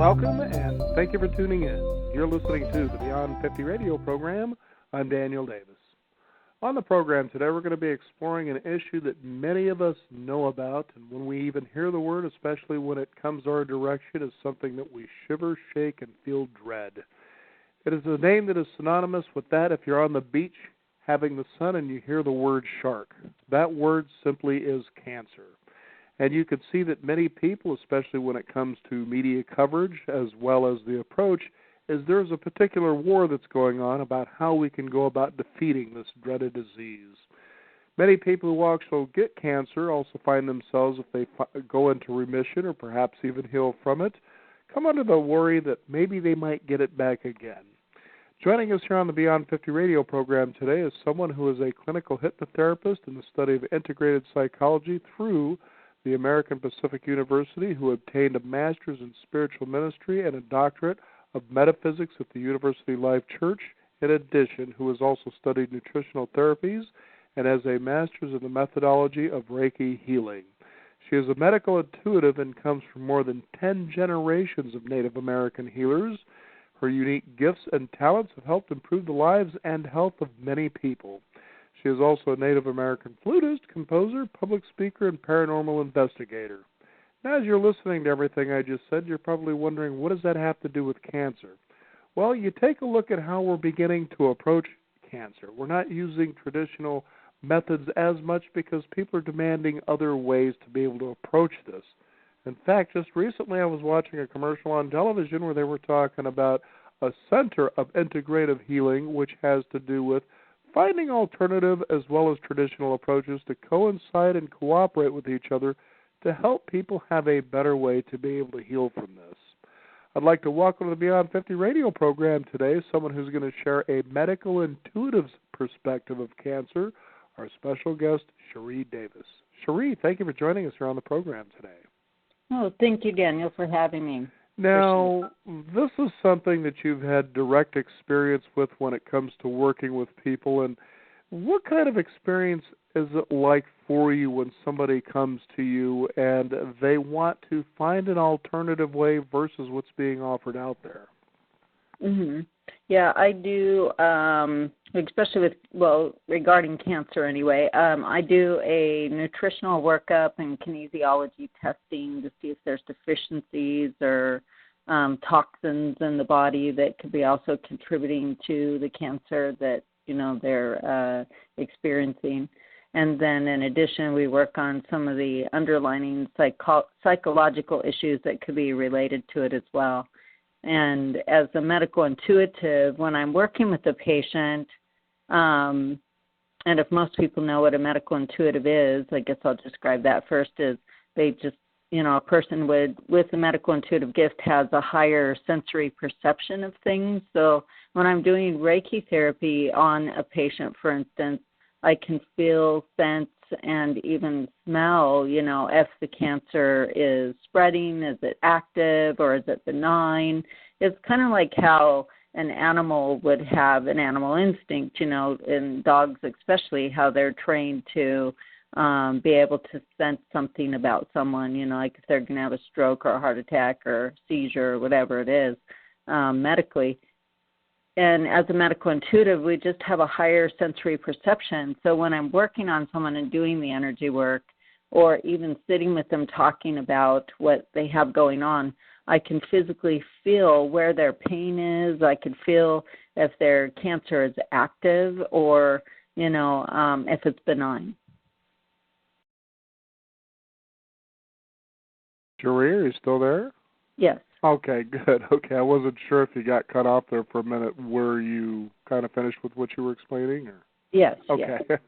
Welcome, and thank you for tuning in. You're listening to the Beyond 50 radio program. I'm Daniel Davis. On the program today, we're going to be exploring an issue that many of us know about, and when we even hear the word, especially when it comes our direction, is something that we shiver, shake, and feel dread. It is a name that is synonymous with that if you're on the beach having the sun and you hear the word shark. That word simply is cancer. And you can see that many people, especially when it comes to media coverage as well as the approach, is there's a particular war that's going on about how we can go about defeating this dreaded disease. Many people who also get cancer also find themselves, if they go into remission or perhaps even heal from it, come under the worry that maybe they might get it back again. Joining us here on the Beyond 50 radio program today is someone who is a clinical hypnotherapist in the study of integrated psychology through the American Pacific University, who obtained a master's in spiritual ministry and a doctorate of metaphysics at the University Life Church. In addition, who has also studied nutritional therapies and has a master's in the methodology of Reiki healing. She is a medical intuitive and comes from more than 10 generations of Native American healers. Her unique gifts and talents have helped improve the lives and health of many people. She is also a Native American flutist, composer, public speaker, and paranormal investigator. Now, as you're listening to everything I just said, you're probably wondering, what does that have to do with cancer? Well, you take a look at how we're beginning to approach cancer. We're not using traditional methods as much because people are demanding other ways to be able to approach this. In fact, just recently I was watching a commercial on television where they were talking about a center of integrative healing, which has to do with finding alternative as well as traditional approaches to coincide and cooperate with each other to help people have a better way to be able to heal from this. I'd like to welcome to the Beyond 50 radio program today someone who's going to share a medical intuitive perspective of cancer, our special guest, Cherie Davis. Cherie, thank you for joining us here on the program today. Oh, thank you, Daniel, for having me. Now, this is something that you've had direct experience with when it comes to working with people, and what kind of experience is it like for you when somebody comes to you and they want to find an alternative way versus what's being offered out there? Mm-hmm. Yeah, I do, especially regarding cancer anyway, I do a nutritional workup and kinesiology testing to see if there's deficiencies or toxins in the body that could be also contributing to the cancer that, they're experiencing. And then in addition, we work on some of the underlying psychological issues that could be related to it as well. And as a medical intuitive, when I'm working with a patient, and if most people know what a medical intuitive is, I guess I'll describe that first, is they just, a person with a medical intuitive gift has a higher sensory perception of things. So when I'm doing Reiki therapy on a patient, for instance, I can feel, sense, and even smell, if the cancer is spreading, is it active or is it benign? It's kind of like how an animal would have an animal instinct, in dogs especially, how they're trained to be able to sense something about someone, like if they're going to have a stroke or a heart attack or seizure or whatever it is medically. And as a medical intuitive, we just have a higher sensory perception. So when I'm working on someone and doing the energy work, or even sitting with them talking about what they have going on, I can physically feel where their pain is. I can feel if their cancer is active or, if it's benign. Cherie, are you still there? Yes. Okay, good. Okay, I wasn't sure if you got cut off there for a minute. Were you kind of finished with what you were explaining? Or? Yes. Okay. Yes.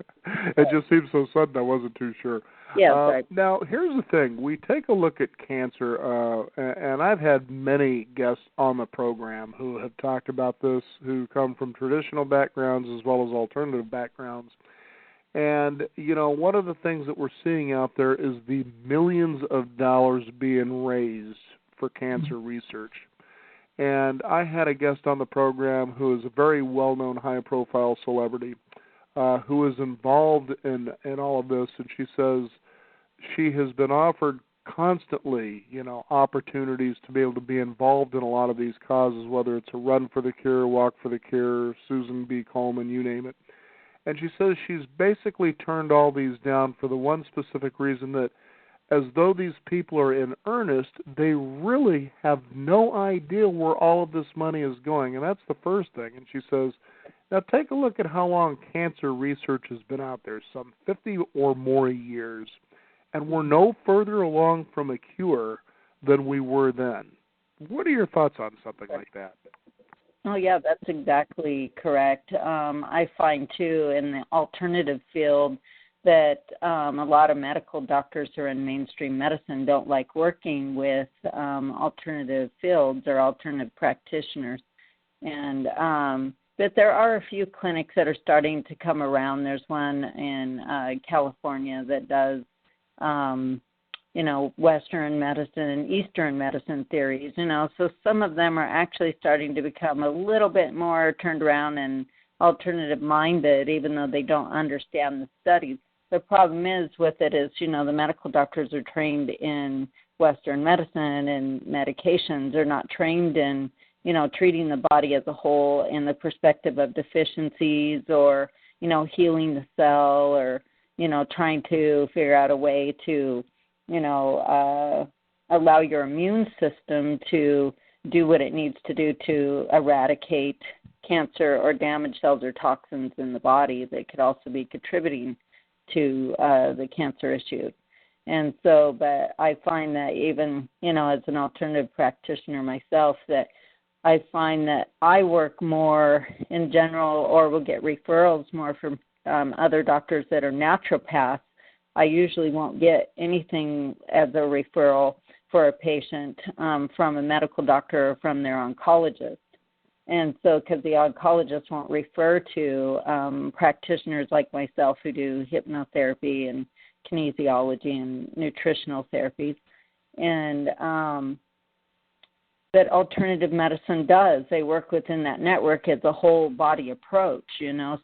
It just seemed so sudden I wasn't too sure. Yes, right. Now, here's the thing. We take a look at cancer, and I've had many guests on the program who have talked about this, who come from traditional backgrounds as well as alternative backgrounds. And, one of the things that we're seeing out there is the millions of dollars being raised for cancer research. And I had a guest on the program who is a very well-known, high-profile celebrity who is involved in all of this, and she says she has been offered constantly, opportunities to be able to be involved in a lot of these causes, whether it's a Run for the Cure, Walk for the Cure, Susan B. Komen, you name it. And she says she's basically turned all these down for the one specific reason that as though these people are in earnest, they really have no idea where all of this money is going. And that's the first thing. And she says, now take a look at how long cancer research has been out there, some 50 or more years. And we're no further along from a cure than we were then. What are your thoughts on something like that? Oh, yeah, that's exactly correct. I find, too, in the alternative field that a lot of medical doctors who are in mainstream medicine don't like working with alternative fields or alternative practitioners. And but there are a few clinics that are starting to come around. There's one in California that does Western medicine and Eastern medicine theories, so some of them are actually starting to become a little bit more turned around and alternative minded, even though they don't understand the studies. The problem is with it is, the medical doctors are trained in Western medicine and medications. They're not trained in, treating the body as a whole in the perspective of deficiencies or, healing the cell or, trying to figure out a way to allow your immune system to do what it needs to do to eradicate cancer or damaged cells or toxins in the body that could also be contributing to the cancer issue. And so, but I find that even, as an alternative practitioner myself, that I find that I work more in general or will get referrals more from other doctors that are naturopaths. I usually won't get anything as a referral for a patient from a medical doctor or from their oncologist. And so because the oncologist won't refer to practitioners like myself who do hypnotherapy and kinesiology and nutritional therapies. And that alternative medicine does. They work within that network as a whole body approach,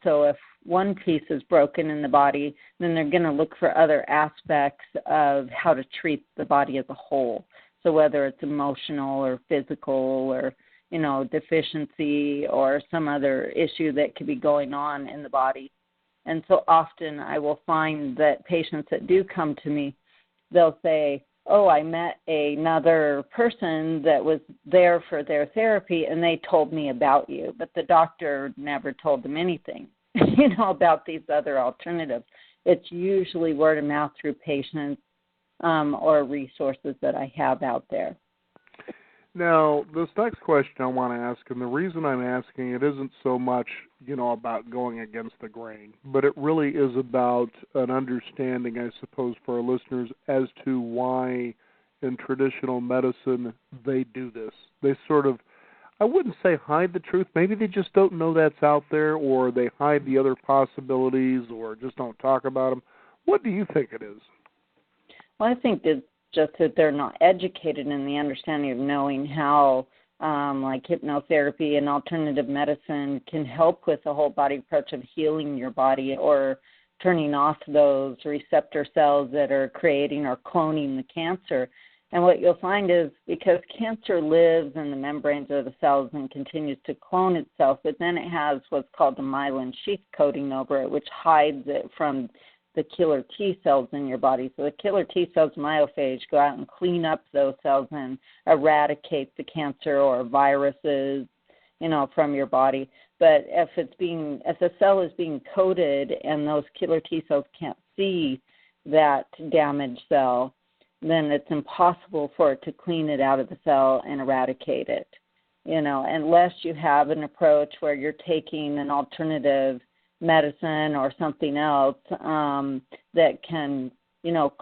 So if one piece is broken in the body, then they're going to look for other aspects of how to treat the body as a whole. So whether it's emotional or physical or, deficiency or some other issue that could be going on in the body. And so often I will find that patients that do come to me, they'll say, oh, I met another person that was there for their therapy and they told me about you, but the doctor never told them anything, about these other alternatives. It's usually word of mouth through patients or resources that I have out there. Now, this next question I want to ask, and the reason I'm asking it isn't so much, about going against the grain, but it really is about an understanding, I suppose, for our listeners as to why in traditional medicine they do this. They sort of, I wouldn't say hide the truth. Maybe they just don't know that's out there, or they hide the other possibilities, or just don't talk about them. What do you think it is? Well, I think it's just that they're not educated in the understanding of knowing how like hypnotherapy and alternative medicine can help with the whole body approach of healing your body or turning off those receptor cells that are creating or cloning the cancer. And what you'll find is because cancer lives in the membranes of the cells and continues to clone itself, but then it has what's called the myelin sheath coating over it, which hides it from the killer T cells in your body. So the killer T cells, myophage, go out and clean up those cells and eradicate the cancer or viruses, from your body. But if the cell is being coated and those killer T cells can't see that damaged cell, then it's impossible for it to clean it out of the cell and eradicate it. Unless you have an approach where you're taking an alternative medicine or something else that can,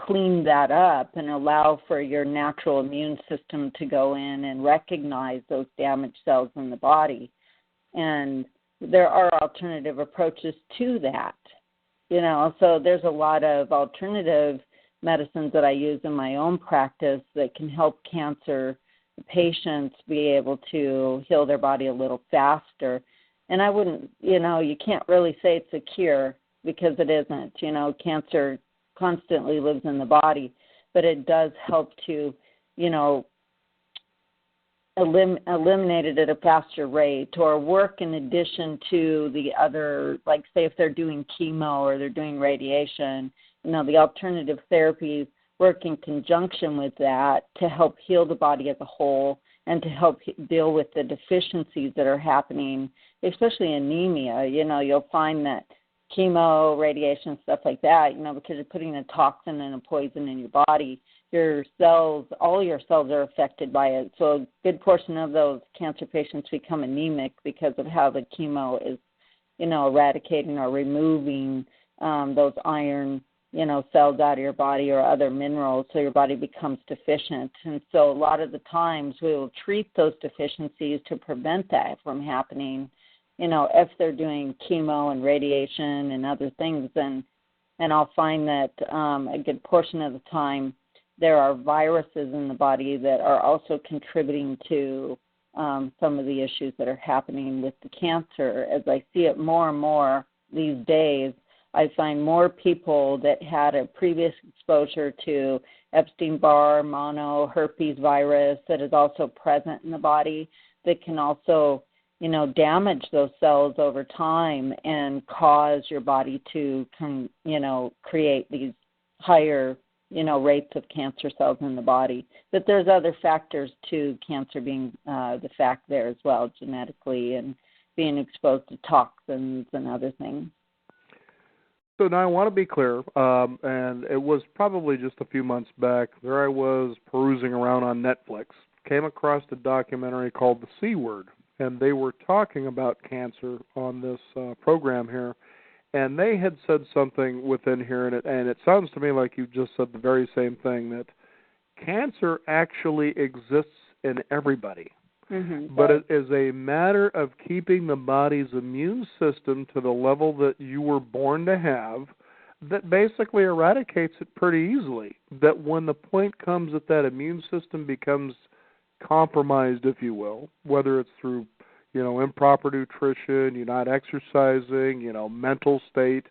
clean that up and allow for your natural immune system to go in and recognize those damaged cells in the body. And there are alternative approaches to that, so there's a lot of alternative medicines that I use in my own practice that can help cancer patients be able to heal their body a little faster. And I wouldn't, you can't really say it's a cure because it isn't. Cancer constantly lives in the body. but it does help to, eliminate it at a faster rate, or work in addition to the other, like say if they're doing chemo or they're doing radiation, the alternative therapies work in conjunction with that to help heal the body as a whole and to help deal with the deficiencies that are happening, especially anemia. You'll find that chemo, radiation, stuff like that, because you're putting a toxin and a poison in your body, all your cells are affected by it. So a good portion of those cancer patients become anemic because of how the chemo is, eradicating or removing those iron, cells out of your body or other minerals, so your body becomes deficient. And so a lot of the times we will treat those deficiencies to prevent that from happening, if they're doing chemo and radiation and other things. And I'll find that a good portion of the time there are viruses in the body that are also contributing to some of the issues that are happening with the cancer. As I see it more and more these days, I find more people that had a previous exposure to Epstein-Barr, mono, herpes virus that is also present in the body that can also, damage those cells over time and cause your body to, create these higher rates of cancer cells in the body. But there's other factors to cancer being the fact there as well, genetically, and being exposed to toxins and other things. So now I want to be clear, and it was probably just a few months back, there I was perusing around on Netflix, came across a documentary called The C Word, and they were talking about cancer on this program here. And they had said something within here, and it sounds to me like you just said the very same thing, that cancer actually exists in everybody. Mm-hmm. But it is a matter of keeping the body's immune system to the level that you were born to have that basically eradicates it pretty easily. That when the point comes that immune system becomes compromised, if you will, whether it's through improper nutrition, you're not exercising, mental state,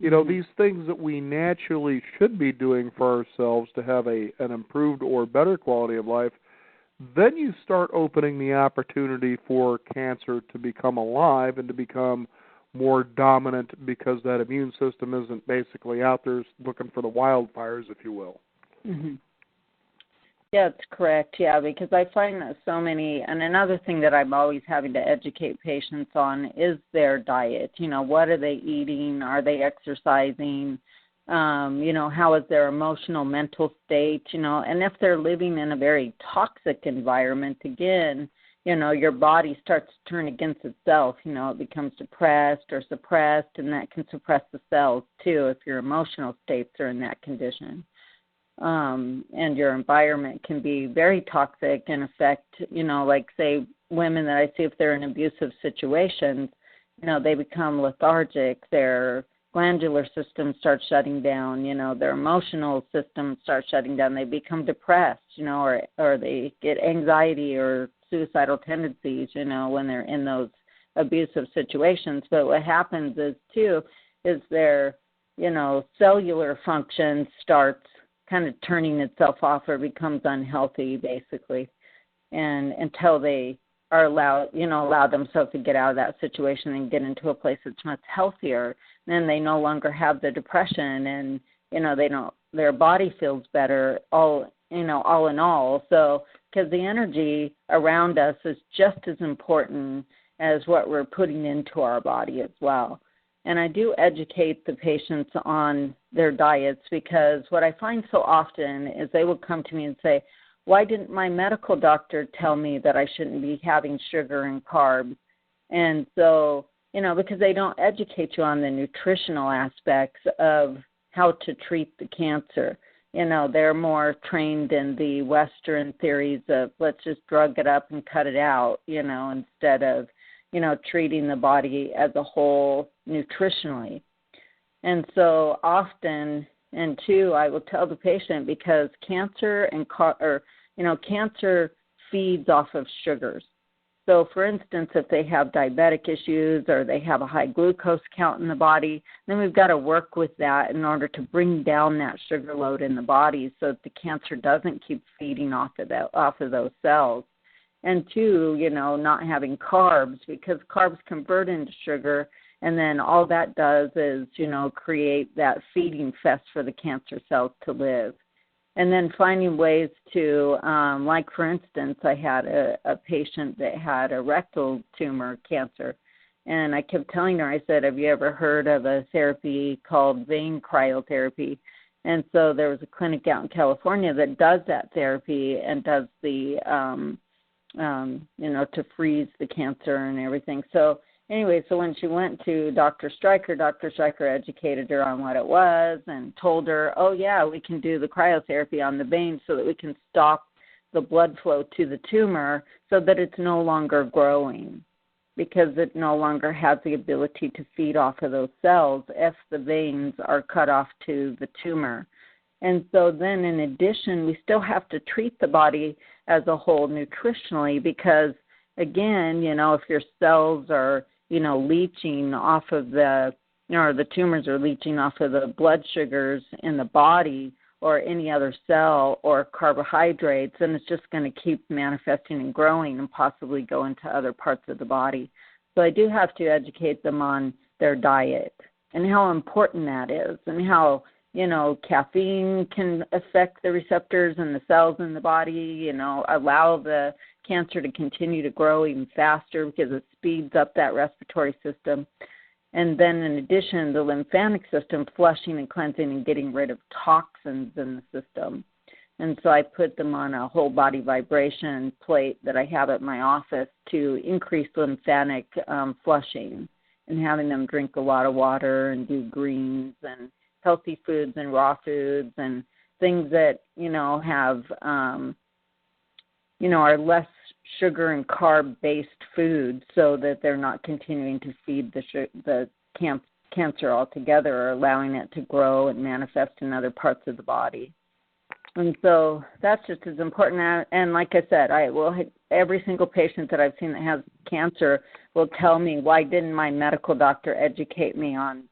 these things that we naturally should be doing for ourselves to have an improved or better quality of life, then you start opening the opportunity for cancer to become alive and to become more dominant because that immune system isn't basically out there looking for the wildfires, if you will. Mm-hmm. Yeah, that's correct. Yeah, because I find that so many, and another thing that I'm always having to educate patients on is their diet. What are they eating? Are they exercising? How is their emotional, mental state? And if they're living in a very toxic environment, again, your body starts to turn against itself. It becomes depressed or suppressed, and that can suppress the cells too if your emotional states are in that condition. And your environment can be very toxic and affect, like say women that I see if they're in abusive situations, they become lethargic, their glandular system starts shutting down, their emotional system starts shutting down, they become depressed, or they get anxiety or suicidal tendencies, when they're in those abusive situations. But what happens is their, cellular function starts kind of turning itself off or becomes unhealthy, basically, and until they are allow themselves to get out of that situation and get into a place that's much healthier, then they no longer have the depression, and their body feels better all in all. So because the energy around us is just as important as what we're putting into our body as well. And I do educate the patients on their diets, because what I find so often is they will come to me and say, why didn't my medical doctor tell me that I shouldn't be having sugar and carbs? And so, because they don't educate you on the nutritional aspects of how to treat the cancer. They're more trained in the Western theories of let's just drug it up and cut it out, instead of treating the body as a whole nutritionally. And so often, and two, I will tell the patient, because cancer cancer feeds off of sugars. So, for instance, if they have diabetic issues or they have a high glucose count in the body, then we've got to work with that in order to bring down that sugar load in the body so that the cancer doesn't keep feeding off of those cells. And two, not having carbs, because carbs convert into sugar, and then all that does is, create that feeding fest for the cancer cells to live. And then finding ways to, like for instance, I had a patient that had a rectal tumor cancer, and I kept telling her, I said, have you ever heard of a therapy called vein cryotherapy? And so there was a clinic out in California that does that therapy and does the, to freeze the cancer and everything. So anyway, so when she went to Dr. Stryker educated her on what it was and told her, oh, yeah, we can do the cryotherapy on the vein so that we can stop the blood flow to the tumor so that it's no longer growing, because it no longer has the ability to feed off of those cells if the veins are cut off to the tumor. And so then in addition, we still have to treat the body as a whole nutritionally, because, again, if your cells are leaching off of the tumors are leaching off of the blood sugars in the body or any other cell or carbohydrates, and it's just going to keep manifesting and growing and possibly go into other parts of the body. So I do have to educate them on their diet and how important that is, and how, caffeine can affect the receptors and the cells in the body, allow the cancer to continue to grow even faster because it speeds up that respiratory system. And then in addition, the lymphatic system, flushing and cleansing and getting rid of toxins in the system. And so I put them on a whole body vibration plate that I have at my office to increase lymphatic flushing, and having them drink a lot of water and do greens and healthy foods and raw foods and things that, have, are less sugar and carb-based foods, so that they're not continuing to feed the cancer altogether, or allowing it to grow and manifest in other parts of the body. And so that's just as important. And like I said, every single patient that I've seen that has cancer will tell me, why didn't my medical doctor educate me on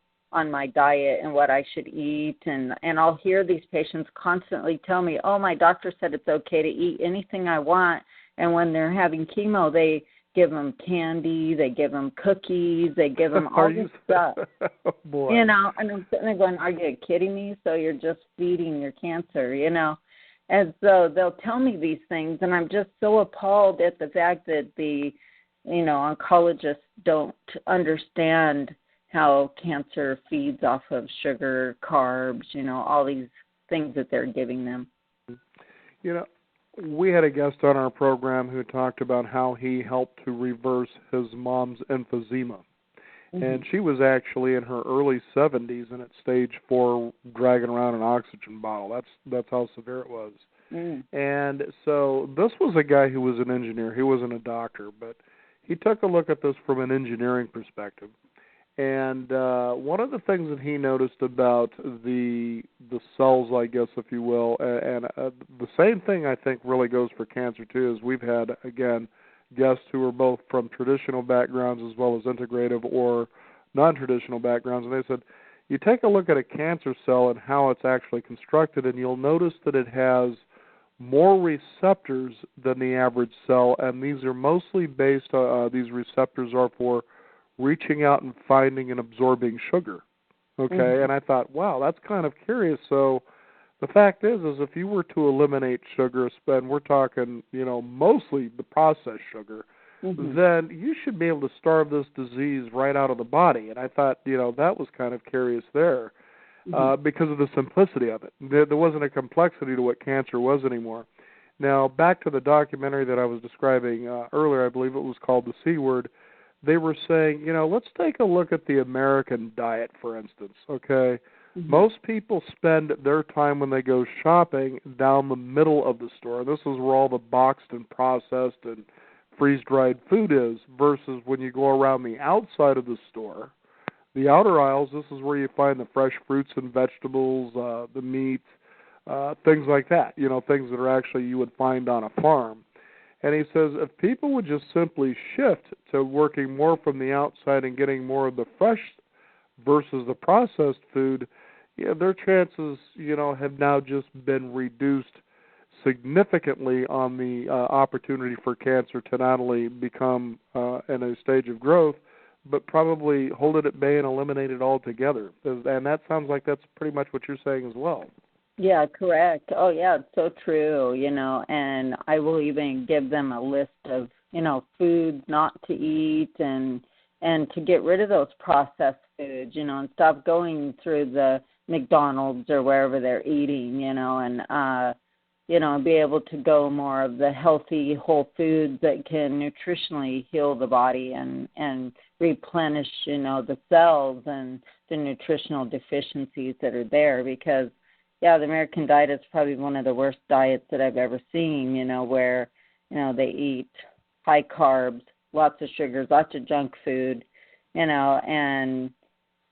my diet and what I should eat? And I'll hear these patients constantly tell me, oh, my doctor said it's okay to eat anything I want. And when they're having chemo, they give them candy, they give them cookies, they give them all this stuff. Oh, boy. And I'm sitting there going, are you kidding me? So you're just feeding your cancer, And so they'll tell me these things, and I'm just so appalled at the fact that the, oncologists don't understand how cancer feeds off of sugar, carbs, all these things that they're giving them. We had a guest on our program who talked about how he helped to reverse his mom's emphysema. Mm-hmm. And she was actually in her early 70s and at stage 4, dragging around an oxygen bottle. That's how severe it was. Mm. And so this was a guy who was an engineer. He wasn't a doctor, but he took a look at this from an engineering perspective. And one of the things that he noticed about the cells, I guess, if you will, and the same thing I think really goes for cancer too, is we've had, again, guests who are both from traditional backgrounds as well as integrative or non-traditional backgrounds, and they said, you take a look at a cancer cell and how it's actually constructed, and you'll notice that it has more receptors than the average cell, and these are mostly based on, these receptors are for reaching out and finding and absorbing sugar, okay? Mm-hmm. And I thought, wow, that's kind of curious. So the fact is if you were to eliminate sugar, and we're talking, mostly the processed sugar, mm-hmm. then you should be able to starve this disease right out of the body. And I thought, that was kind of curious there, mm-hmm. Because of the simplicity of it. There wasn't a complexity to what cancer was anymore. Now, back to the documentary that I was describing earlier, I believe it was called The C Word. They were saying, let's take a look at the American diet, for instance, okay? Mm-hmm. Most people spend their time when they go shopping down the middle of the store. This is where all the boxed and processed and freeze-dried food is, versus when you go around the outside of the store, the outer aisles, this is where you find the fresh fruits and vegetables, the meat, things like that, things that are actually you would find on a farm. And he says if people would just simply shift to working more from the outside and getting more of the fresh versus the processed food, yeah, their chances, have now just been reduced significantly on the opportunity for cancer to not only become in a stage of growth, but probably hold it at bay and eliminate it altogether. And that sounds like that's pretty much what you're saying as well. Yeah, correct. Oh, yeah, it's so true, and I will even give them a list of, foods not to eat and to get rid of those processed foods, and stop going through the McDonald's or wherever they're eating, and be able to go more of the healthy whole foods that can nutritionally heal the body and replenish, the cells and the nutritional deficiencies that are there because, yeah, the American diet is probably one of the worst diets that I've ever seen, where, they eat high carbs, lots of sugars, lots of junk food, and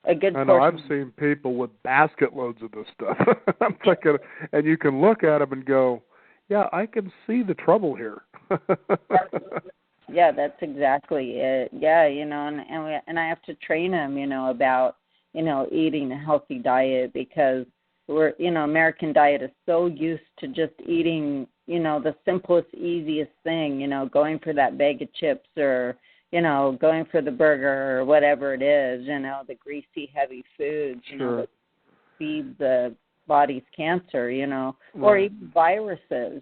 a good portion. I know, I've seen people with basket loads of this stuff. I'm thinking, and you can look at them and go, yeah, I can see the trouble here. Yeah, that's exactly it. Yeah, and I have to train them, about, eating a healthy diet because American diet is so used to just eating, the simplest, easiest thing, going for that bag of chips or, going for the burger or whatever it is, the greasy, heavy foods, Sure. that feed the body's cancer, or even viruses,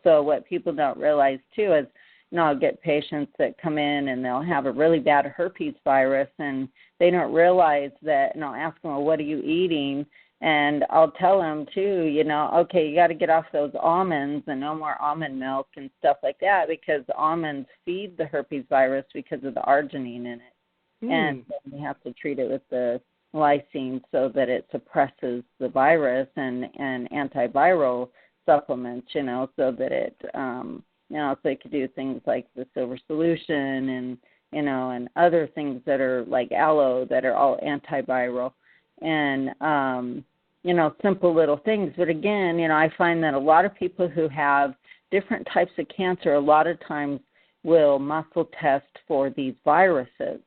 So what people don't realize, too, is, I'll get patients that come in and they'll have a really bad herpes virus and they don't realize that, and I'll ask them, well, what are you eating? And I'll tell them, too, okay, you got to get off those almonds and no more almond milk and stuff like that because almonds feed the herpes virus because of the arginine in it. And then you have to treat it with the lysine so that it suppresses the virus and antiviral supplements, so that it, so you could do things like the silver solution and, and other things that are like aloe that are all antiviral. And, simple little things. But again, I find that a lot of people who have different types of cancer a lot of times will muscle test for these viruses.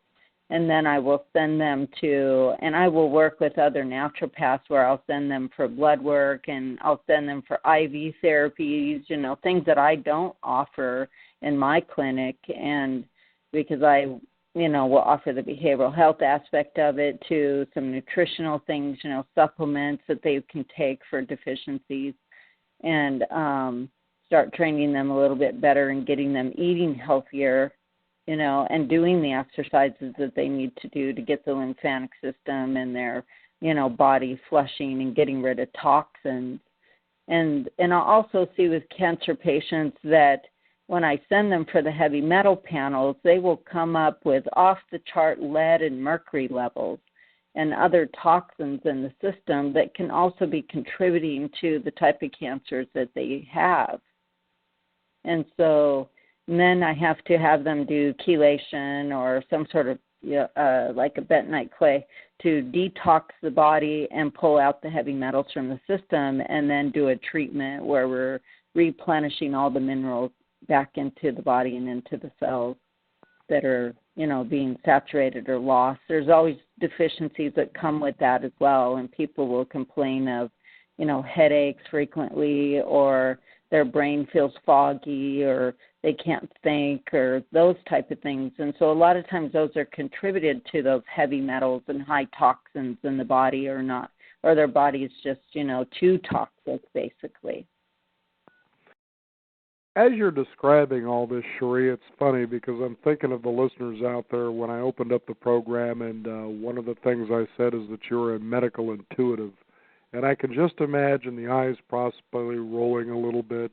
And then I will send them and I will work with other naturopaths where I'll send them for blood work and I'll send them for IV therapies, things that I don't offer in my clinic. And because I will offer the behavioral health aspect of it to some nutritional things, supplements that they can take for deficiencies and start training them a little bit better and getting them eating healthier, and doing the exercises that they need to do to get the lymphatic system and their, body flushing and getting rid of toxins. And I'll also see with cancer patients that when I send them for the heavy metal panels, they will come up with off-the-chart lead and mercury levels and other toxins in the system that can also be contributing to the type of cancers that they have. And then I have to have them do chelation or some sort of like a bentonite clay to detox the body and pull out the heavy metals from the system and then do a treatment where we're replenishing all the minerals back into the body and into the cells that are, being saturated or lost. There's always deficiencies that come with that as well, and people will complain of, headaches frequently or their brain feels foggy or they can't think or those type of things. And so a lot of times those are contributed to those heavy metals and high toxins in the body or not, or their body is just, too toxic basically. As you're describing all this, Cherie, it's funny because I'm thinking of the listeners out there when I opened up the program, and one of the things I said is that you're a medical intuitive. And I can just imagine the eyes possibly rolling a little bit,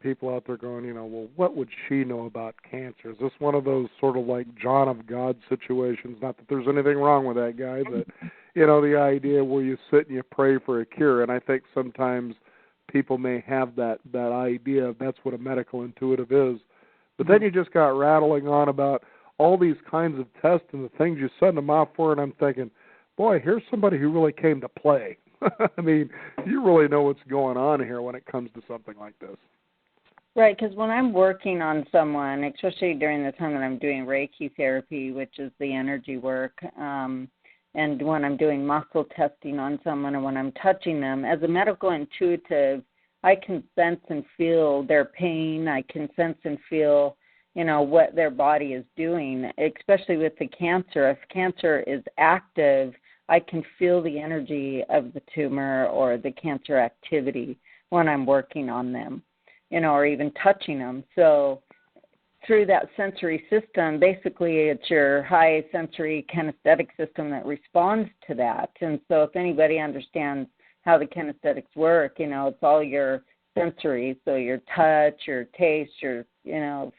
people out there going, well, what would she know about cancer? Is this one of those sort of like John of God situations? Not that there's anything wrong with that guy, but, the idea where you sit and you pray for a cure. And I think sometimes people may have that idea that's what a medical intuitive is. But then you just got rattling on about all these kinds of tests and the things you send them off for, and I'm thinking, boy, here's somebody who really came to play. I mean, you really know what's going on here when it comes to something like this. Right, because when I'm working on someone, especially during the time that I'm doing Reiki therapy, which is the energy work, and when I'm doing muscle testing on someone and when I'm touching them, as a medical intuitive, I can sense and feel their pain. I can sense and feel, what their body is doing, especially with the cancer. If cancer is active, I can feel the energy of the tumor or the cancer activity when I'm working on them, or even touching them. So through that sensory system, basically it's your high sensory kinesthetic system that responds to that. And so if anybody understands how the kinesthetics work, it's all your sensory, so your touch, your taste, your,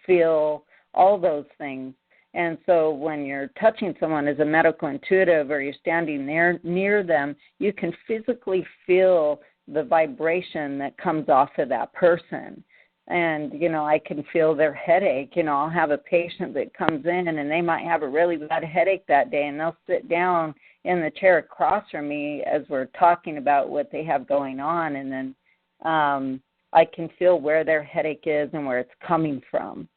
feel, all those things. And so when you're touching someone as a medical intuitive or you're standing there near them, you can physically feel the vibration that comes off of that person. And, I can feel their headache. I'll have a patient that comes in and they might have a really bad headache that day, and they'll sit down in the chair across from me as we're talking about what they have going on. And then I can feel where their headache is and where it's coming from.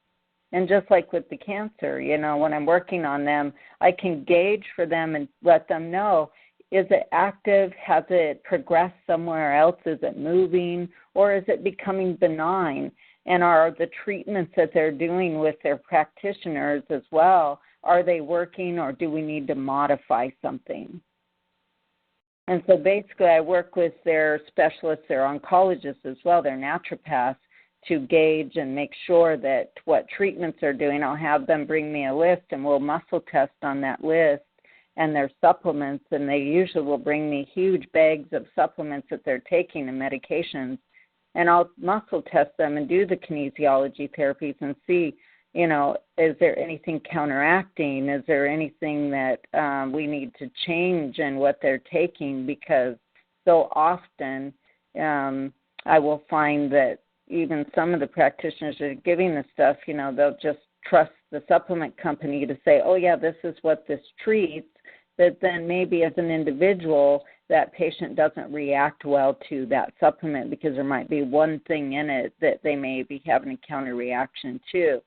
And just like with the cancer, when I'm working on them, I can gauge for them and let them know, is it active? Has it progressed somewhere else? Is it moving? Or is it becoming benign? And are the treatments that they're doing with their practitioners as well, are they working, or do we need to modify something? And so basically I work with their specialists, their oncologists as well, their naturopaths, to gauge and make sure that what treatments they're doing, I'll have them bring me a list and we'll muscle test on that list and their supplements, and they usually will bring me huge bags of supplements that they're taking and medications, and I'll muscle test them and do the kinesiology therapies and see, is there anything counteracting? Is there anything that we need to change in what they're taking? Because so often I will find that even some of the practitioners that are giving the stuff, they'll just trust the supplement company to say, oh, yeah, this is what this treats, that then maybe as an individual, that patient doesn't react well to that supplement because there might be one thing in it that they may be having a counter reaction to.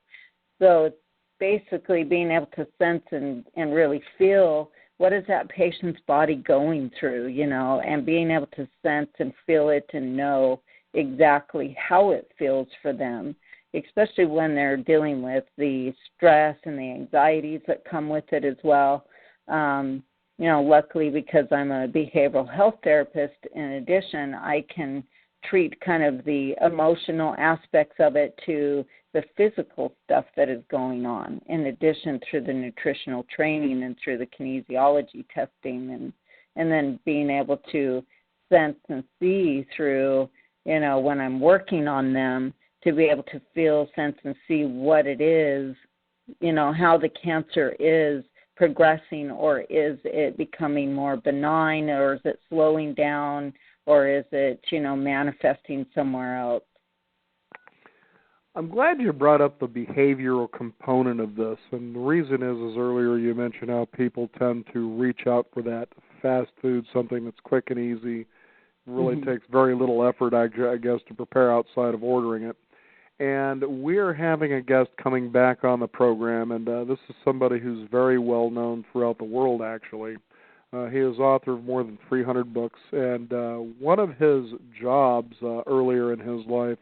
So it's basically being able to sense and really feel what is that patient's body going through, and being able to sense and feel it and know exactly how it feels for them, especially when they're dealing with the stress and the anxieties that come with it as well. Luckily, because I'm a behavioral health therapist, in addition, I can treat kind of the emotional aspects of it to the physical stuff that is going on, in addition through the nutritional training and through the kinesiology testing, and then being able to sense and see through, when I'm working on them, to be able to feel, sense, and see what it is, how the cancer is progressing, or is it becoming more benign, or is it slowing down, or is it, manifesting somewhere else. I'm glad you brought up the behavioral component of this, and the reason is earlier you mentioned how people tend to reach out for that fast food, something that's quick and easy, really takes very little effort, I guess, to prepare outside of ordering it. And we're having a guest coming back on the program, and this is somebody who's very well known throughout the world, actually. He is author of more than 300 books, and one of his jobs earlier in his life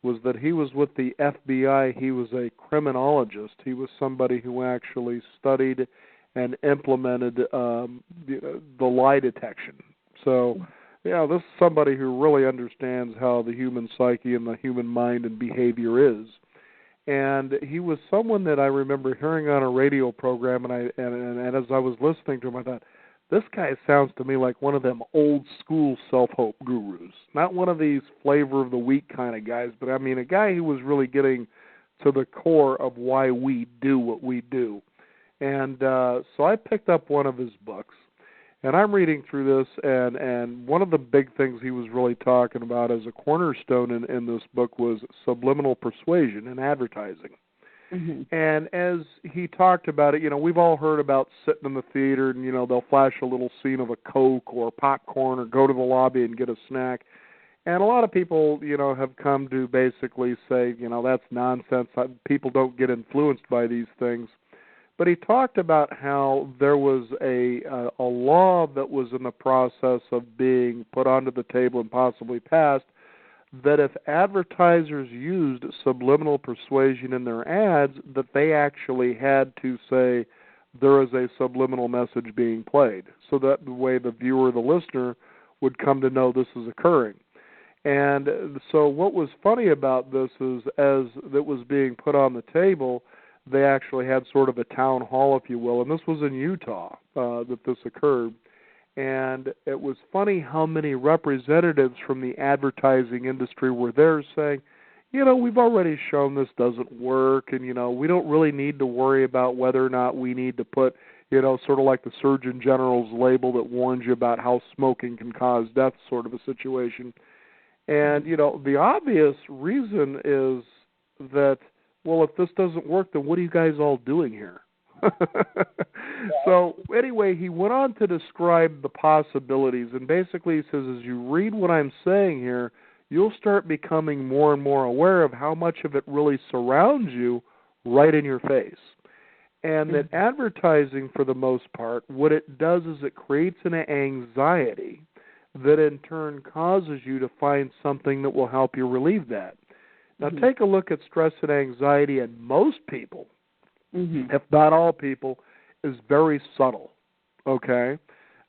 was that he was with the FBI. He was a criminologist. He was somebody who actually studied and implemented the lie detection. So, this is somebody who really understands how the human psyche and the human mind and behavior is. And he was someone that I remember hearing on a radio program, and as I was listening to him, I thought, this guy sounds to me like one of them old school self-help gurus. Not one of these flavor of the week kind of guys, but I mean a guy who was really getting to the core of why we do what we do. And so I picked up one of his books, and I'm reading through this, and one of the big things he was really talking about as a cornerstone in this book was subliminal persuasion in advertising. And as he talked about it, we've all heard about sitting in the theater and, they'll flash a little scene of a Coke or popcorn or go to the lobby and get a snack. And a lot of people, have come to basically say, that's nonsense. People don't get influenced by these things. But he talked about how there was a law that was in the process of being put onto the table and possibly passed, that if advertisers used subliminal persuasion in their ads, that they actually had to say there is a subliminal message being played, so that the way the viewer, the listener, would come to know this is occurring. And so what was funny about this is, as it was being put on the table, they actually had sort of a town hall, if you will, and this was in Utah that this occurred. And it was funny how many representatives from the advertising industry were there saying, we've already shown this doesn't work, and, we don't really need to worry about whether or not we need to put, sort of like the Surgeon General's label that warns you about how smoking can cause death sort of a situation. And, the obvious reason is that, well, if this doesn't work, then what are you guys all doing here? So anyway, he went on to describe the possibilities, and basically he says, as you read what I'm saying here, you'll start becoming more and more aware of how much of it really surrounds you right in your face. And that advertising, for the most part, what it does is it creates an anxiety that in turn causes you to find something that will help you relieve that. Now take a look at stress and anxiety, and most people, if not all people, is very subtle, okay?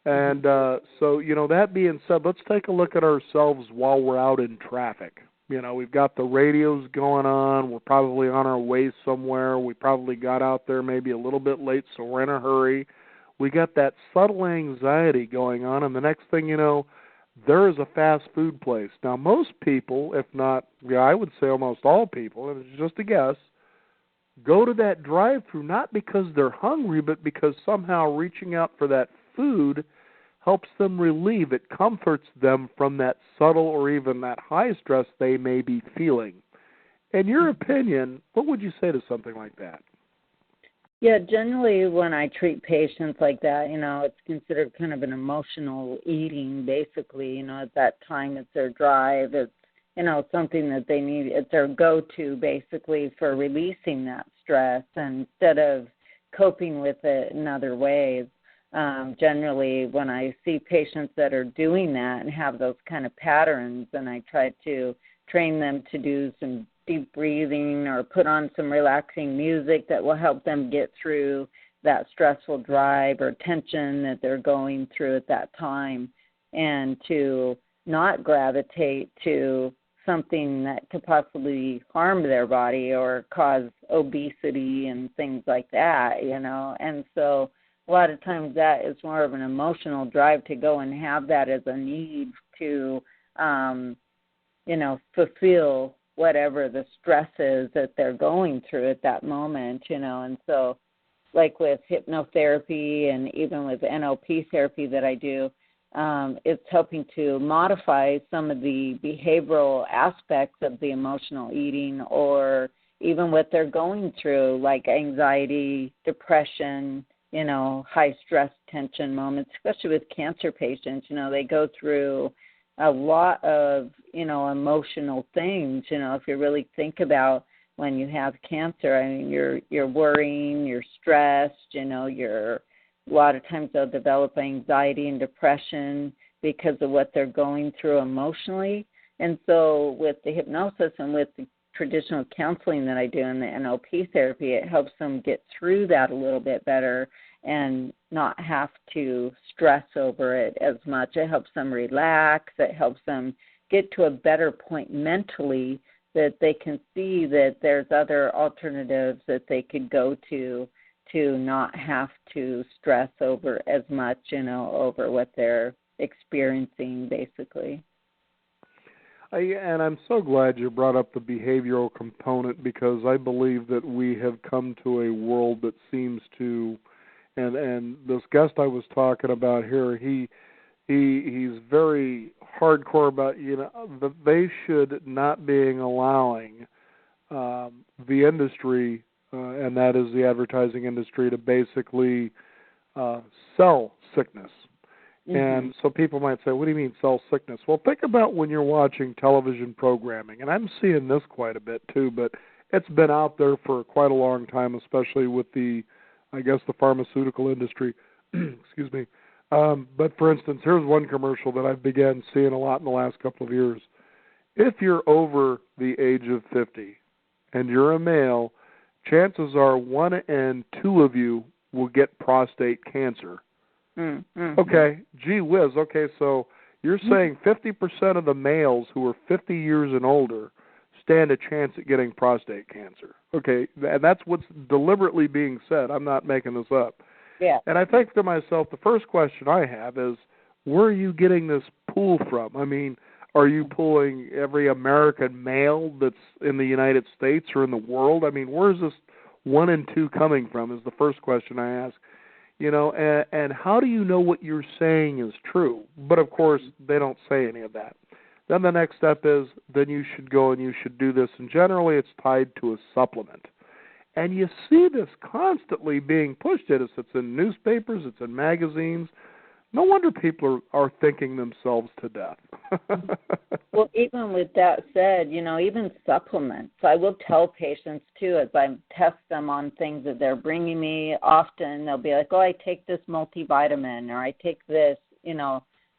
And so, that being said, let's take a look at ourselves while we're out in traffic. We've got the radios going on. We're probably on our way somewhere. We probably got out there maybe a little bit late, so we're in a hurry. We got that subtle anxiety going on, and the next thing you know, there is a fast food place. Now, most people, if not, I would say almost all people, and it's just a guess, go to that drive-thru not because they're hungry, but because somehow reaching out for that food helps them relieve. It comforts them from that subtle or even that high stress they may be feeling. In your opinion, what would you say to something like that? Yeah, generally when I treat patients like that, it's considered kind of an emotional eating, basically. At that time it's their drive. It's, something that they need. It's their go-to, basically, for releasing that stress instead of coping with it in other ways. Generally, when I see patients that are doing that and have those kind of patterns, and I try to train them to do some deep breathing or put on some relaxing music that will help them get through that stressful drive or tension that they're going through at that time, and to not gravitate to something that could possibly harm their body or cause obesity and things like that, And so a lot of times that is more of an emotional drive to go and have that as a need to, fulfill whatever the stress is that they're going through at that moment, And so like with hypnotherapy and even with NLP therapy that I do, it's helping to modify some of the behavioral aspects of the emotional eating, or even what they're going through, like anxiety, depression, high stress tension moments, especially with cancer patients. They go through a lot of, emotional things. If you really think about when you have cancer, I mean, you're worrying, you're stressed, a lot of times they'll develop anxiety and depression because of what they're going through emotionally. And so with the hypnosis and with the traditional counseling that I do in the NLP therapy, it helps them get through that a little bit better and not have to stress over it as much. It helps them relax. It helps them get to a better point mentally, that they can see that there's other alternatives that they could go to not have to stress over as much, over what they're experiencing, basically. And I'm so glad you brought up the behavioral component, because I believe that we have come to a world that seems to, and this guest I was talking about here, he's very hardcore about, that they should not being allowing the industry, and that is the advertising industry, to basically sell sickness. And so people might say, what do you mean cell sickness? Well, think about when you're watching television programming, and I'm seeing this quite a bit too, but it's been out there for quite a long time, especially with the pharmaceutical industry. Excuse me. But for instance, here's one commercial that I've began seeing a lot in the last couple of years. If you're over the age of 50 and you're a male, chances are 1 in 2 of you will get prostate cancer. Okay, gee whiz. Okay, so you're saying 50% of the males who are 50 years and older stand a chance at getting prostate cancer. Okay, and that's what's deliberately being said. I'm not making this up. Yeah. And I think to myself, the first question I have is, where are you getting this pool from? I mean, are you pulling every American male that's in the United States or in the world? I mean, where's this 1 in 2 coming from is the first question I ask. And how do you know what you're saying is true? But, of course, they don't say any of that. Then the next step is, then you should go and you should do this. And generally it's tied to a supplement. And you see this constantly being pushed at us. It's in newspapers. It's in magazines. No wonder people are thinking themselves to death. Well, even with that said, even supplements, I will tell patients, too, as I test them on things that they're bringing me, often they'll be like, oh, I take this multivitamin, or I take this,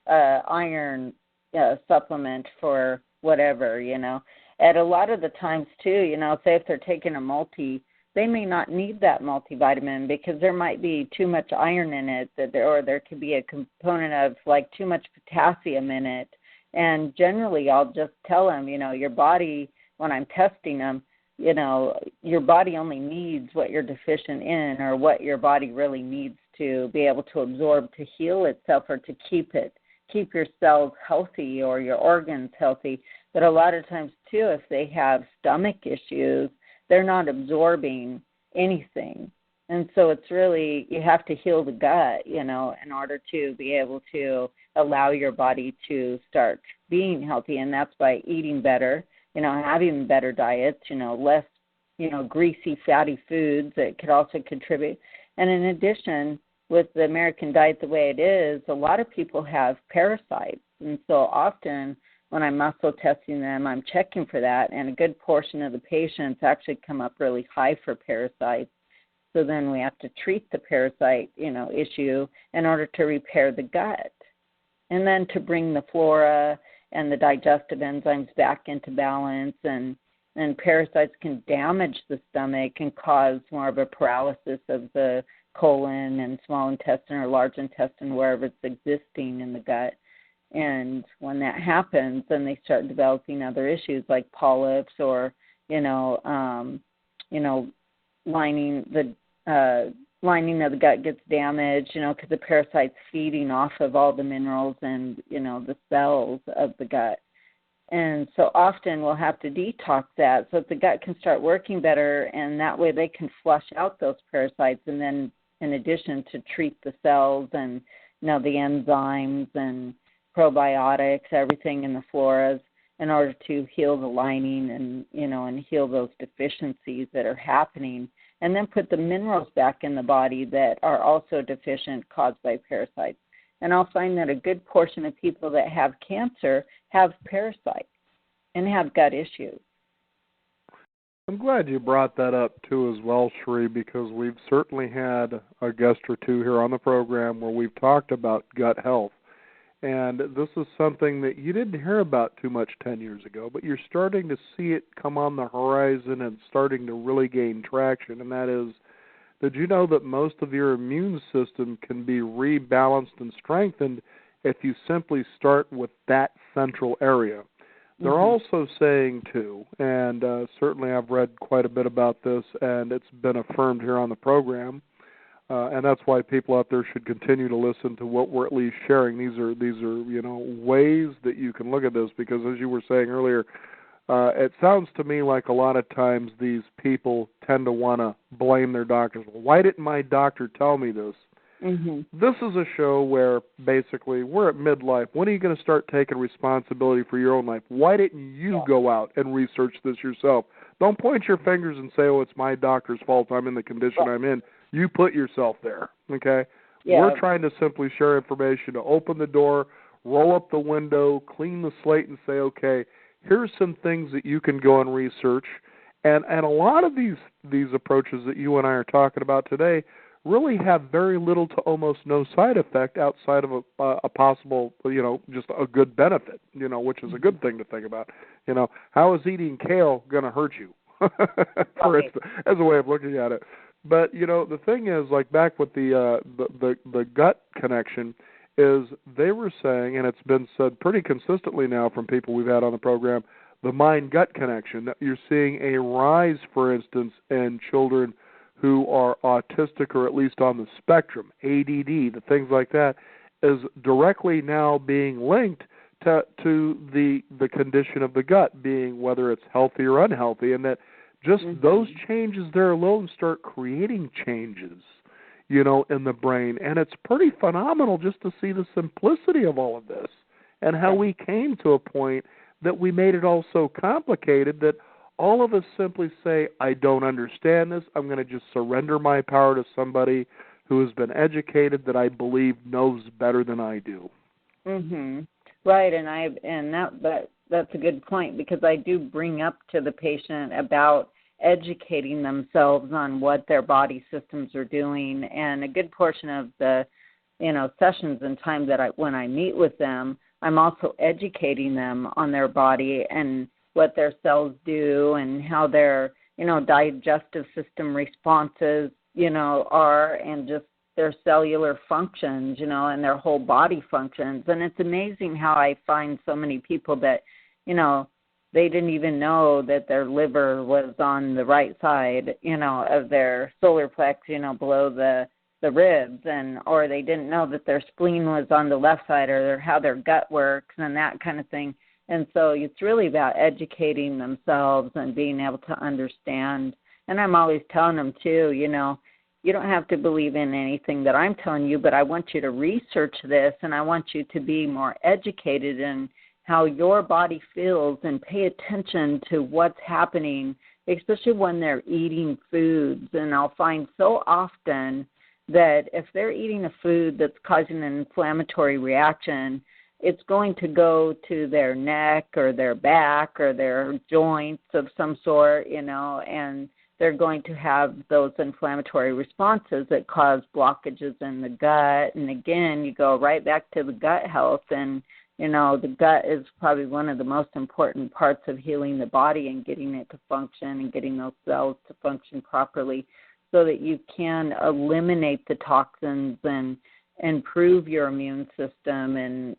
iron supplement for whatever, And a lot of the times, too, say if they're taking a they may not need that multivitamin because there might be too much iron in it, or there could be a component of like too much potassium in it. And generally, I'll just tell them, your body, when I'm testing them, your body only needs what you're deficient in, or what your body really needs to be able to absorb to heal itself, or to keep your cells healthy or your organs healthy. But a lot of times, too, if they have stomach issues, they're not absorbing anything. And so it's really, you have to heal the gut, in order to be able to allow your body to start being healthy. And that's by eating better, having better diets, less, greasy, fatty foods that could also contribute. And in addition, with the American diet the way it is, a lot of people have parasites. And so often, when I'm muscle testing them, I'm checking for that, and a good portion of the patients actually come up really high for parasites. So then we have to treat the parasite, issue in order to repair the gut, and then to bring the flora and the digestive enzymes back into balance. And parasites can damage the stomach and cause more of a paralysis of the colon and small intestine or large intestine, wherever it's existing in the gut. And when that happens, then they start developing other issues like polyps, or lining of the gut gets damaged, because the parasite's feeding off of all the minerals and the cells of the gut. And so often we'll have to detox that so that the gut can start working better, and that way they can flush out those parasites. And then, in addition, to treat the cells and the enzymes and probiotics, everything in the floras, in order to heal the lining and and heal those deficiencies that are happening, and then put the minerals back in the body that are also deficient, caused by parasites. And I'll find that a good portion of people that have cancer have parasites and have gut issues. I'm glad you brought that up too as well, Sheree, because we've certainly had a guest or two here on the program where we've talked about gut health. And this is something that you didn't hear about too much 10 years ago, but you're starting to see it come on the horizon and starting to really gain traction. And that is, did you know that most of your immune system can be rebalanced and strengthened if you simply start with that central area? They're also saying, too, and certainly I've read quite a bit about this, and it's been affirmed here on the program, and that's why people out there should continue to listen to what we're at least sharing. These are ways that you can look at this, because as you were saying earlier, it sounds to me like a lot of times these people tend to want to blame their doctors. Well, why didn't my doctor tell me this? This is a show where basically we're at midlife. When are you going to start taking responsibility for your own life? Why didn't you go out and research this yourself? Don't point your fingers and say, oh, it's my doctor's fault I'm in the condition I'm in. You put yourself there, okay? Yeah. We're trying to simply share information to open the door, roll up the window, clean the slate, and say, okay, here's some things that you can go and research. And a lot of these approaches that you and I are talking about today really have very little to almost no side effect outside of a possible, just a good benefit, which is a good thing to think about. How is eating kale going to hurt you? For instance, as a way of looking at it. But the thing is, like back with the gut connection, is they were saying, and it's been said pretty consistently now from people we've had on the program, the mind-gut connection, that you're seeing a rise, for instance, in children who are autistic or at least on the spectrum, ADD, the things like that, is directly now being linked to the condition of the gut, being whether it's healthy or unhealthy, and that just those changes there alone start creating changes, in the brain. And it's pretty phenomenal just to see the simplicity of all of this and how we came to a point that we made it all so complicated that all of us simply say, I don't understand this. I'm going to just surrender my power to somebody who has been educated that I believe knows better than I do. Right, and that's a good point, because I do bring up to the patient about educating themselves on what their body systems are doing, and a good portion of the sessions and time that when I meet with them, I'm also educating them on their body and what their cells do and how their digestive system responses are, and just their cellular functions, and their whole body functions. And it's amazing how I find so many people that, they didn't even know that their liver was on the right side, of their solar plex, below the ribs, or they didn't know that their spleen was on the left side, or how their gut works and that kind of thing. And so it's really about educating themselves and being able to understand. And I'm always telling them, too, you don't have to believe in anything that I'm telling you, but I want you to research this, and I want you to be more educated in how your body feels and pay attention to what's happening, especially when they're eating foods. And I'll find so often that if they're eating a food that's causing an inflammatory reaction, it's going to go to their neck or their back or their joints of some sort, and they're going to have those inflammatory responses that cause blockages in the gut. And again, you go right back to the gut health, and the gut is probably one of the most important parts of healing the body and getting it to function and getting those cells to function properly, so that you can eliminate the toxins and improve your immune system, and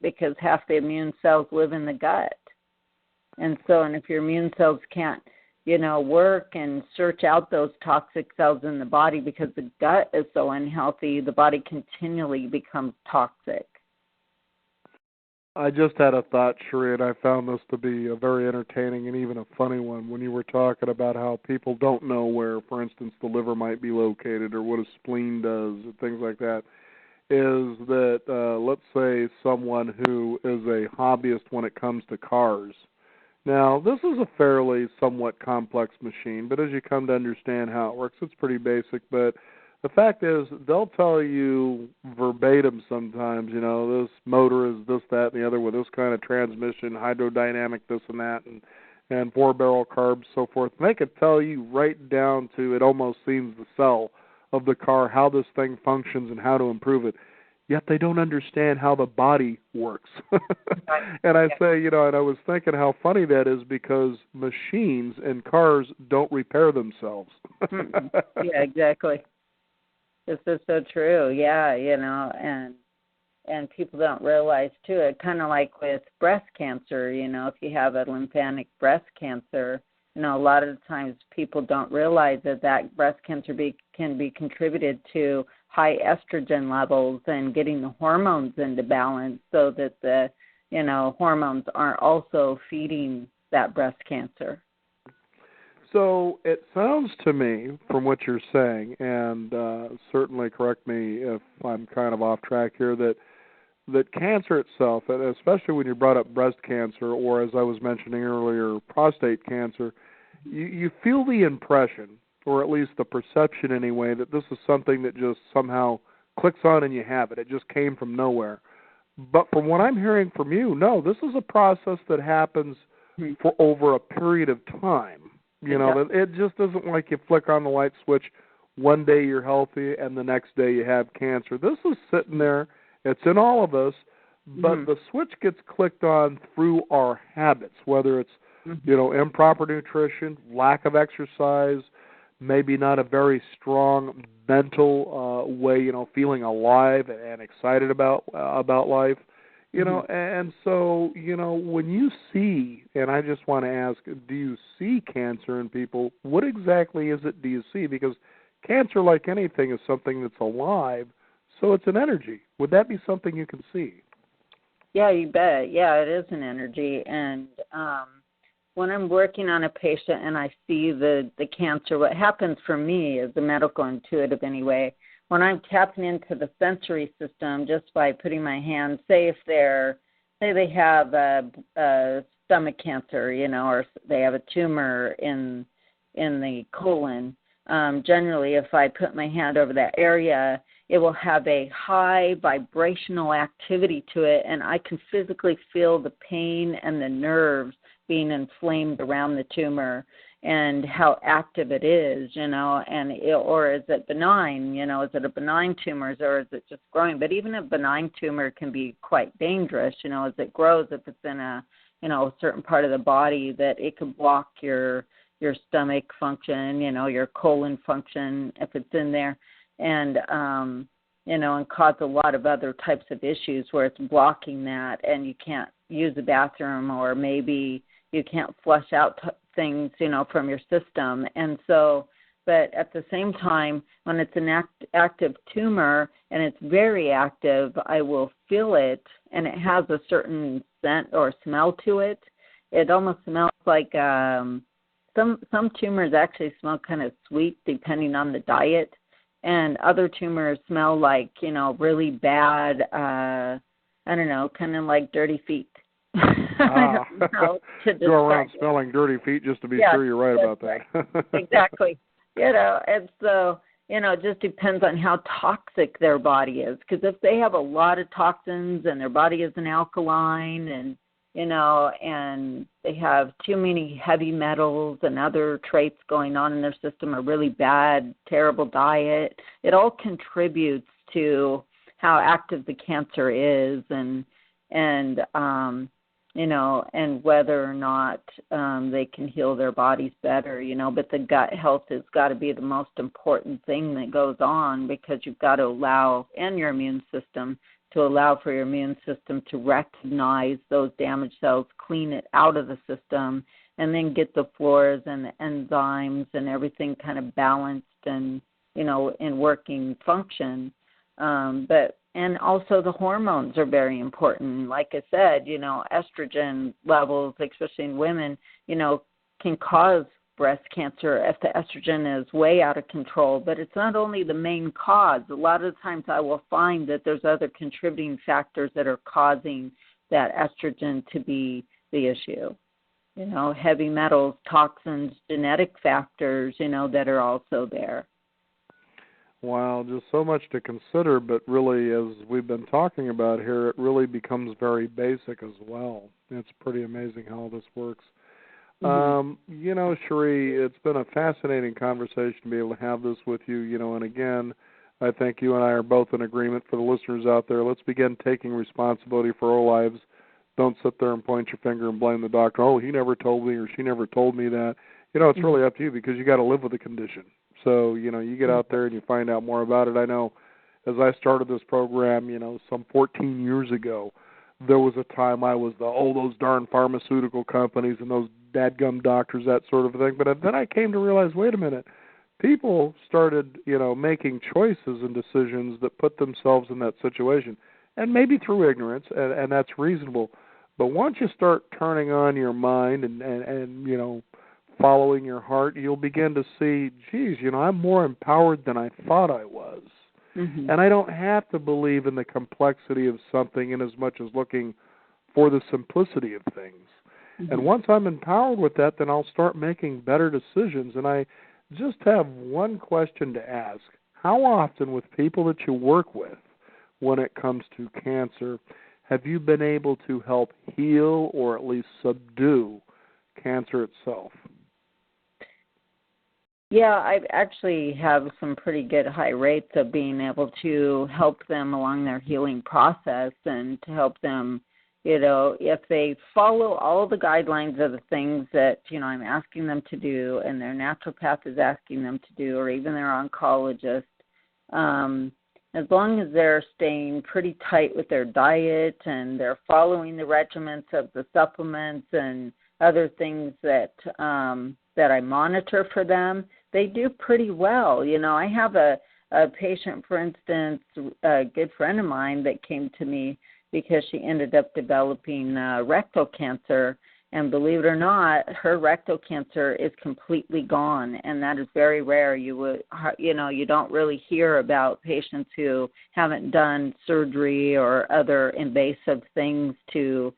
because half the immune cells live in the gut. And if your immune cells can't work and search out those toxic cells in the body because the gut is so unhealthy, the body continually becomes toxic. I just had a thought, Sheree, and I found this to be a very entertaining and even a funny one when you were talking about how people don't know where, for instance, the liver might be located or what a spleen does and things like that, is that, let's say, someone who is a hobbyist when it comes to cars. Now, this is a fairly somewhat complex machine, but as you come to understand how it works, it's pretty basic. But the fact is, they'll tell you verbatim sometimes, this motor is this, that, and the other with this kind of transmission, hydrodynamic, this and that, and four-barrel carbs, so forth. And they could tell you right down to, it almost seems, the cell of the car, how this thing functions and how to improve it. Yet they don't understand how the body works. And I say, and I was thinking how funny that is, because machines and cars don't repair themselves. Yeah, exactly. This is so true. Yeah, and people don't realize too. It kind of like with breast cancer. If you have a lymphatic breast cancer, a lot of the times people don't realize that breast cancer can be contributed to high estrogen levels and getting the hormones into balance, so that the hormones aren't also feeding that breast cancer. So it sounds to me, from what you're saying, and certainly correct me if I'm kind of off track here, that cancer itself, and especially when you brought up breast cancer, or as I was mentioning earlier, prostate cancer, you feel the impression, or at least the perception anyway, that this is something that just somehow clicks on and you have it. It just came from nowhere. But from what I'm hearing from you, no, this is a process that happens for over a period of time. You know, that it just isn't like you flick on the light switch, one day you're healthy and the next day you have cancer. This is sitting there. It's in all of us, but the switch gets clicked on through our habits, whether it's, you know, improper nutrition, lack of exercise, maybe not a very strong mental way, you know, feeling alive and excited about life, you know, and so, you know, when you see, and I just want to ask, do you see cancer in people? What exactly is it do you see? Because cancer, like anything, is something that's alive, so it's an energy. Would that be something you can see? Yeah, you bet. Yeah, it is an energy. And when I'm working on a patient and I see the cancer, what happens for me as a medical intuitive anyway, when I'm tapping into the sensory system just by putting my hand, say they have a stomach cancer, you know, or they have a tumor in the colon, generally if I put my hand over that area, it will have a high vibrational activity to it, and I can physically feel the pain and the nerves being inflamed around the tumor and how active it is, you know, or is it benign, you know, is it a benign tumor or is it just growing? But even a benign tumor can be quite dangerous, you know, as it grows, if it's in a certain part of the body, that it could block your stomach function, you know, your colon function if it's in there, and you know, and cause a lot of other types of issues where it's blocking that and you can't use the bathroom, or maybe you can't flush out things, you know, from your system. And so, but at the same time, when it's an active tumor and it's very active, I will feel it, and it has a certain scent or smell to it. It almost smells like some tumors actually smell kind of sweet depending on the diet, and other tumors smell like, you know, really bad, I don't know, kind of like dirty feet. I don't know to go around smelling dirty feet just to be sure you're right about that. Right. Exactly. You know, and so, you know, it just depends on how toxic their body is. Because if they have a lot of toxins and their body isn't alkaline, and, you know, and they have too many heavy metals and other traits going on in their system, a really bad, terrible diet, it all contributes to how active the cancer is, and you know, and whether or not they can heal their bodies better, you know. But the gut health has got to be the most important thing that goes on, because you've got to allow, and your immune system, to allow for your immune system to recognize those damaged cells, clean it out of the system, and then get the floras and the enzymes and everything kind of balanced and, you know, in working function. And also the hormones are very important. Like I said, you know, estrogen levels, especially in women, you know, can cause breast cancer if the estrogen is way out of control. But it's not only the main cause. A lot of times I will find that there's other contributing factors that are causing that estrogen to be the issue. You know, heavy metals, toxins, genetic factors, you know, that are also there. Wow, just so much to consider, but really, as we've been talking about here, it really becomes very basic as well. It's pretty amazing how this works. You know, Cherie, it's been a fascinating conversation to be able to have this with you, you know, and again, I think you and I are both in agreement. For the listeners out there, let's begin taking responsibility for our lives. Don't sit there and point your finger and blame the doctor. Oh, he never told me or she never told me that. You know, it's really up to you, because you got to live with the condition. So, you know, you get out there and you find out more about it. I know as I started this program, you know, some 14 years ago, there was a time I was those darn pharmaceutical companies and those dadgum doctors, that sort of thing. But then I came to realize, wait a minute, people started, you know, making choices and decisions that put themselves in that situation, and maybe through ignorance, and that's reasonable. But once you start turning on your mind and you know, following your heart, you'll begin to see, geez, you know, I'm more empowered than I thought I was. And I don't have to believe in the complexity of something in as much as looking for the simplicity of things. And once I'm empowered with that, then I'll start making better decisions. And I just have one question to ask. How often with people that you work with when it comes to cancer have you been able to help heal or at least subdue cancer itself? Yeah, I actually have some pretty good high rates of being able to help them along their healing process and to help them, if they follow all the guidelines of the things that, I'm asking them to do and their naturopath is asking them to do, or even their oncologist, as long as they're staying pretty tight with their diet and they're following the regimens of the supplements and other things that I monitor for them, they do pretty well. I have a patient, for instance, a good friend of mine that came to me because she ended up developing rectal cancer. And believe it or not, her rectal cancer is completely gone, and that is very rare. You don't really hear about patients who haven't done surgery or other invasive things to,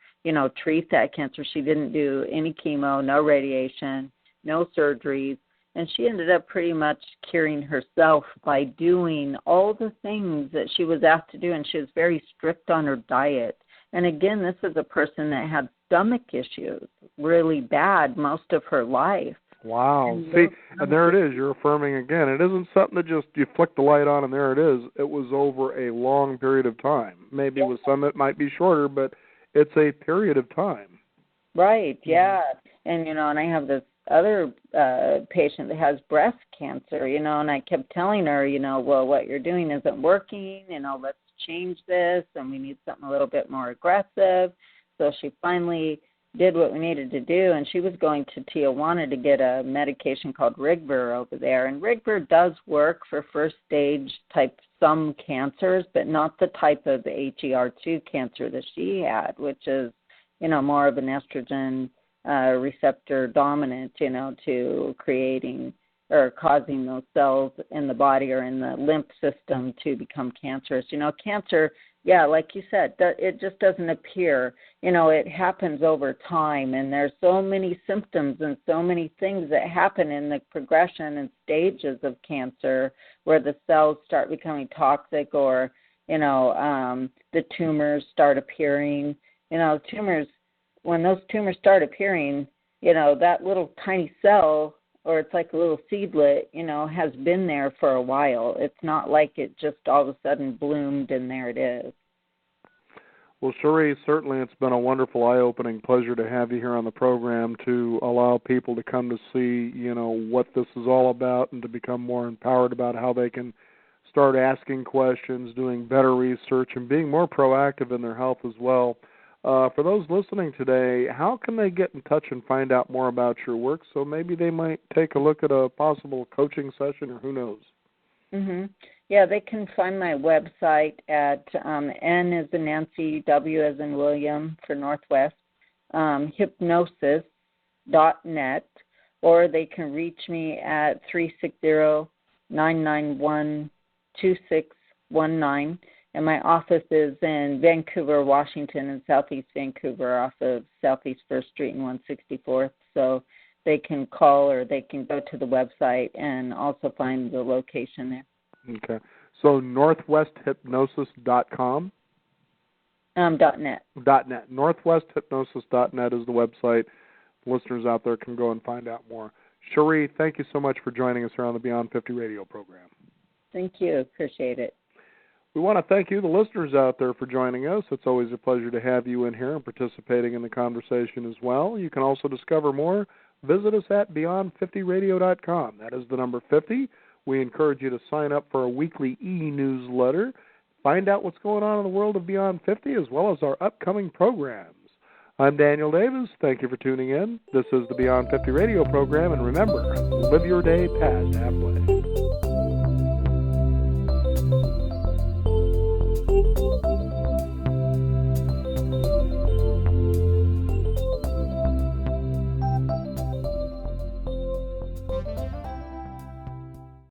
treat that cancer. She didn't do any chemo, no radiation, no surgeries, and she ended up pretty much curing herself by doing all the things that she was asked to do, and she was very strict on her diet. And again, this is a person that had stomach issues really bad most of her life. Wow. See, and there it is. You're affirming again. It isn't something that just you flick the light on and there it is. It was over a long period of time. Maybe with some it might be shorter, but it's a period of time. Right, yeah. And, and I have this other patient that has breast cancer, and I kept telling her, well, what you're doing isn't working, let's change this, and we need something a little bit more aggressive. So she finally did what we needed to do, and she was going to Tijuana to get a medication called Rigver over there. And Rigver does work for first stage type some cancers, but not the type of HER2 cancer that she had, which is, more of an estrogen receptor dominant, to creating or causing those cells in the body or in the lymph system to become cancerous. Cancer, yeah, like you said, it just doesn't appear. It happens over time, and there's so many symptoms and so many things that happen in the progression and stages of cancer where the cells start becoming toxic or, the tumors start appearing. When those tumors start appearing, that little tiny cell, or it's like a little seedlet, has been there for a while. It's not like it just all of a sudden bloomed and there it is. Well, Cherie, certainly it's been a wonderful, eye-opening pleasure to have you here on the program to allow people to come to see, what this is all about and to become more empowered about how they can start asking questions, doing better research, and being more proactive in their health as well. For those listening today, how can they get in touch and find out more about your work so maybe they might take a look at a possible coaching session or who knows? Mm-hmm. Yeah, they can find my website at N as in Nancy, W as in William for Northwest, hypnosis.net, or they can reach me at 360-991-2619. And my office is in Vancouver, Washington, in Southeast Vancouver, off of Southeast 1st Street and 164th. So they can call or they can go to the website and also find the location there. Okay. So northwesthypnosis.com? .net. .net. Northwesthypnosis.net is the website. Listeners out there can go and find out more. Cherie, thank you so much for joining us here on the Beyond 50 radio program. Thank you. Appreciate it. We want to thank you, the listeners out there, for joining us. It's always a pleasure to have you in here and participating in the conversation as well. You can also discover more. Visit us at beyond50radio.com. That is the number 50. We encourage you to sign up for a weekly e-newsletter. Find out what's going on in the world of Beyond 50 as well as our upcoming programs. I'm Daniel Davis. Thank you for tuning in. This is the Beyond 50 radio program. And remember, live your day past halfway.